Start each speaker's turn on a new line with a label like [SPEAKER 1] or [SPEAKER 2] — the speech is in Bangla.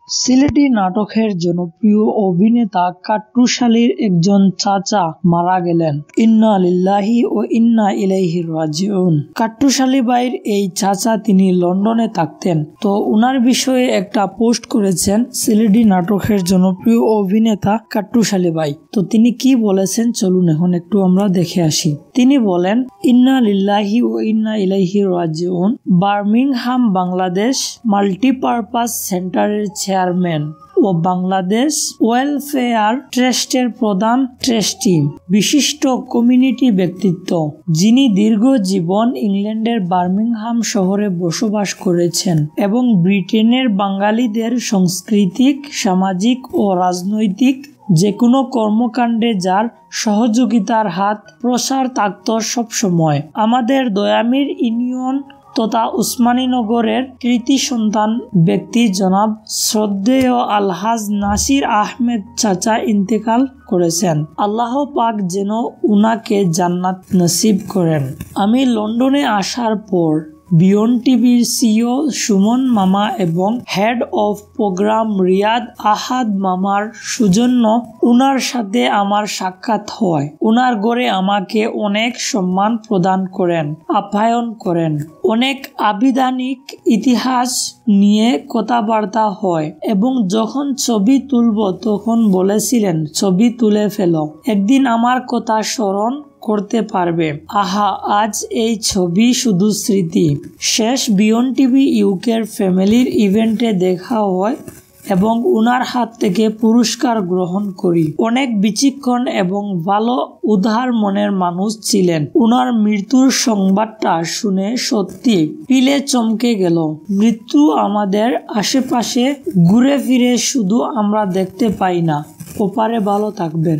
[SPEAKER 1] সিলেটি নাটকের জনপ্রিয় অভিনেতা কাট্টুশালীর একজন চাচা মারা গেলেন। ইন্না লিল্লাহি ও ইন্না ইলাইহি রাজিউন। কাট্টুশালী ভাইয়ের এই চাচা তিনি লন্ডনে থাকতেন। তো উনার বিষয়ে একটা পোস্ট করেছেন সিলেটি নাটকের জনপ্রিয় অভিনেতা কাট্টুশালী ভাই। তো তিনি কি বলেছেন চলুন এখন একটু আমরা দেখে আসি। তিনি বলেন, ইন্না লিল্লাহি ও ইন্না ইলাইহি রাজিউন। বার্মিংহাম বাংলাদেশ মাল্টিপারপাস সেন্টারের চেয়ারম্যান ও বাংলাদেশ ওয়েলফেয়ার ট্রাস্টের প্রধান ট্রাস্টি, বিশিষ্ট কমিউনিটি ব্যক্তিত্ব, যিনি দীর্ঘ জীবন ইংল্যান্ডের বার্মিংহাম শহরে বসবাস করেছেন এবং ব্রিটেনের বাঙালিদের সাংস্কৃতিক, সামাজিক ও রাজনৈতিক যে কোনো কর্মকাণ্ডে যার সহযোগিতার হাত প্রসার থাকত সবসময়। আমাদের দয়ামির ইউনিয়ন তথা উসমানীনগরের কৃতি সন্তান ব্যক্তি জনাব শ্রদ্ধেয় আলহাজ নাসির আহমেদ চাচা ইন্তেকাল করেছেন। আল্লাহ পাক যেন উনাকে জান্নাত নসিব করেন। আমি লন্ডনে আসার পর বিয়ন টিভির সিইও সুমন মামা এবং হেড অফ প্রোগ্রাম রিয়াদ আহাদ মামার সৌজন্য উনার সাথে আমার সাক্ষাৎ হয়। উনার ঘরে আমাকে অনেক সম্মান প্রদান করেন, আপ্যায়ন করেন। অনেক আবিধানিক ইতিহাস নিয়ে কথাবার্তা হয় এবং যখন ছবি তুলব তখন বলেছিলেন ছবি তুলে ফেলো, একদিন আমার কথা স্মরণ করতে পারবে। আহা, আজ এই ছবি শুধু স্মৃতি। শেষ বিয়ন টিভি ইউকের ফ্যামিলির ইভেন্টে দেখা হয় এবং উনার হাত থেকে পুরস্কার গ্রহণ করি। অনেক বিচক্ষণ এবং ভালো উদার মনের মানুষ ছিলেন। উনার মৃত্যুর সংবাদটা শুনে সত্যি পিলে চমকে গেল। মৃত্যু আমাদের আশেপাশে ঘুরে ফিরে, শুধু আমরা দেখতে পাই না। ওপারে ভালো থাকবেন।